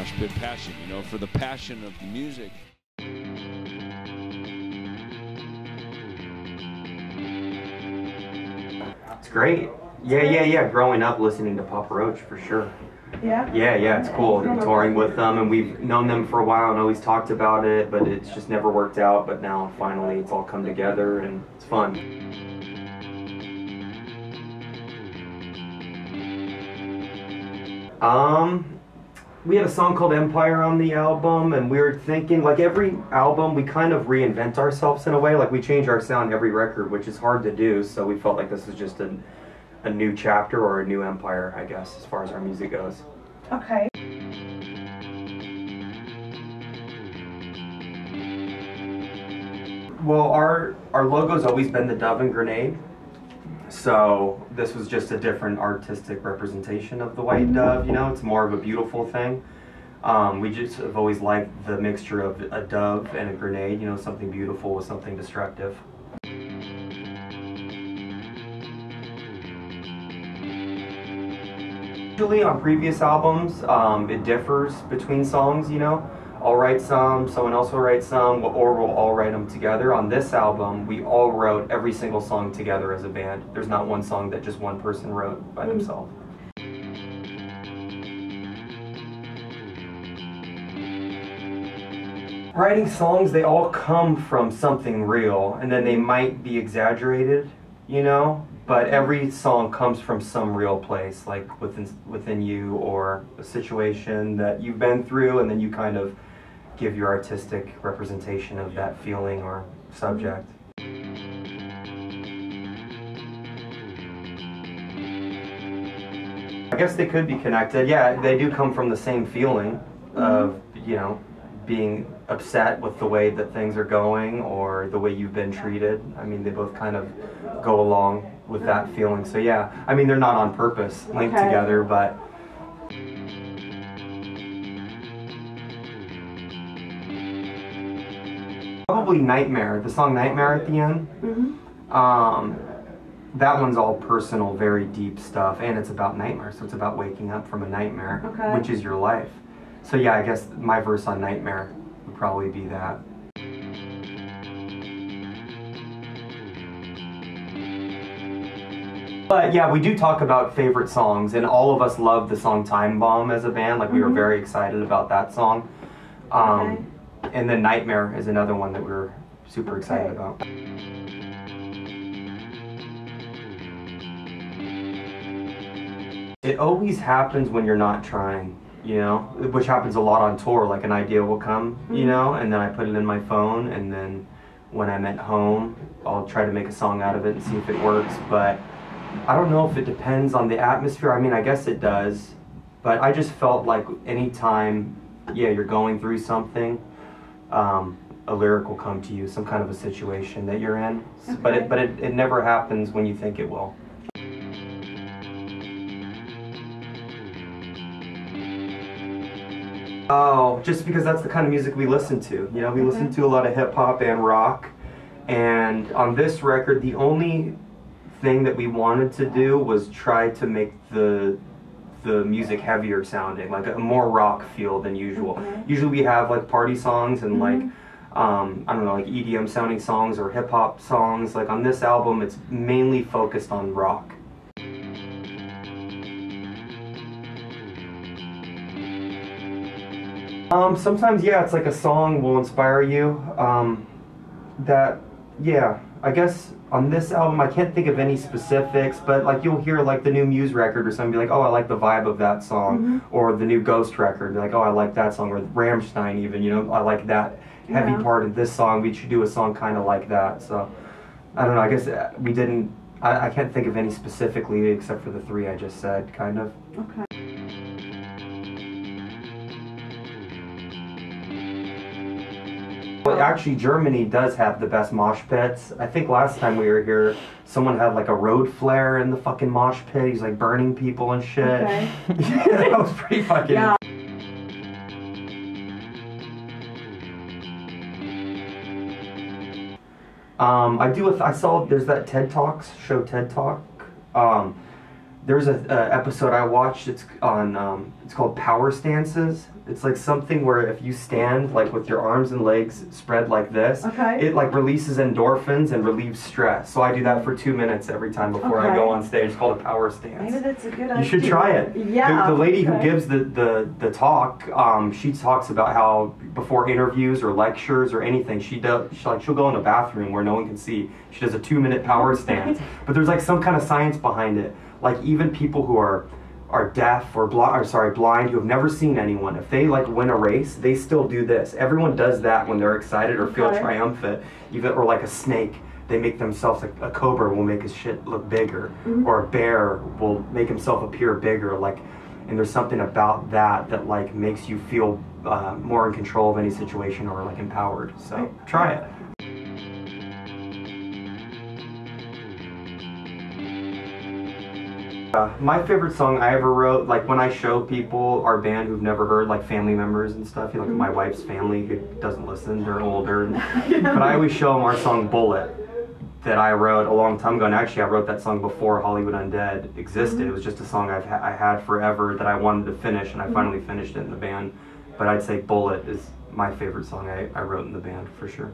Moshpit Passion, you know, for the passion of the music. It's great. Yeah. Growing up listening to Papa Roach for sure. Yeah? Yeah, it's cool. Touring with them, and we've known them for a while and always talked about it, but it's just never worked out. But now finally it's all come together and it's fun. We had a song called Empire on the album, and we were thinking, like every album, we kind of reinvent ourselves in a way. Like we change our sound every record, which is hard to do, so we felt like this was just a new chapter or a new empire, I guess, as far as our music goes. Okay. Well, our logo's always been the dove and grenade, so this was just a different artistic representation of the white dove, you know? It's more of a beautiful thing. We just have always liked the mixture of a dove and a grenade, you know, something beautiful with something destructive. Usually on previous albums, it differs between songs, you know. I'll write some, someone else will write some, or we'll all write them together. On this album, we all wrote every single song together as a band. There's not one song that just one person wrote by themselves. Writing songs, they all come from something real, and then they might be exaggerated, you know? But every song comes from some real place, like within you, or a situation that you've been through, and then you kind of give your artistic representation of that feeling or subject. I guess they could be connected. Yeah, they do come from the same feeling of, you know, being upset with the way that things are going or the way you've been treated. I mean, they both kind of go along with that feeling. So yeah, I mean, they're not on purpose linked together, but probably Nightmare, the song Nightmare at the end. That one's all personal, very deep stuff, and it's about nightmare, so it's about waking up from a nightmare, which is your life. So yeah, I guess my verse on Nightmare would probably be that. But yeah, we do talk about favorite songs, and all of us love the song Time Bomb as a band. Like we were very excited about that song. And then Nightmare is another one that we were super excited about. It always happens when you're not trying, you know, which happens a lot on tour. Like an idea will come, you know, and then I put it in my phone, and then when I'm at home, I'll try to make a song out of it and see if it works. But I don't know if it depends on the atmosphere. I mean, I guess it does, but I just felt like anytime, yeah, you're going through something, a lyric will come to you, some kind of a situation that you're in. But it never happens when you think it will. Oh, just because that's the kind of music we listen to. You know, we listen to a lot of hip hop and rock, and on this record, the only thing that we wanted to do was try to make the music heavier sounding, like a more rock feel than usual. Usually we have like party songs and like I don't know, like EDM sounding songs or hip hop songs. Like on this album, it's mainly focused on rock. Sometimes, yeah, it's like a song will inspire you. Yeah, I guess on this album, I can't think of any specifics, but like you'll hear like the new Muse record or something, be like, oh, I like the vibe of that song, or the new Ghost record, be like, oh, I like that song, or Rammstein even, you know, I like that heavy part of this song, we should do a song kind of like that. So, I don't know, I guess we didn't, I can't think of any specifically except for the three I just said, kind of. Okay. Well, actually, Germany does have the best mosh pits. I think last time we were here, someone had like a road flare in the fucking mosh pit. He's like burning people and shit. Okay. Yeah, that was pretty fucking... Yeah. I saw there's that TED Talks show, TED Talk. There's a episode I watched. It's on. It's called Power Stances, It's like something where if you stand like with your arms and legs spread like this, it like releases endorphins and relieves stress. So I do that for 2 minutes every time before I go on stage. It's called a power stance. Maybe that's a good idea. You should try it. Yeah. The lady who gives the talk, she talks about how before interviews or lectures or anything, she'll go in a bathroom where no one can see. She does a 2-minute power stance. But there's like some kind of science behind it. Like even people who are deaf or blind, who have never seen anyone, if they like win a race, they still do this. Everyone does that when they're excited or feel triumphant. Even, or like a snake, they make themselves, like a cobra will make his shit look bigger, or a bear will make himself appear bigger. Like, and there's something about that like makes you feel more in control of any situation or like empowered. So try it. My favorite song I ever wrote, like when I show people our band who've never heard, like family members and stuff, like my wife's family who doesn't listen, they're older, but I always show them our song Bullet that I wrote a long time ago, and actually I wrote that song before Hollywood Undead existed. It was just a song I had forever that I wanted to finish, and I finally finished it in the band. But I'd say Bullet is my favorite song I wrote in the band for sure.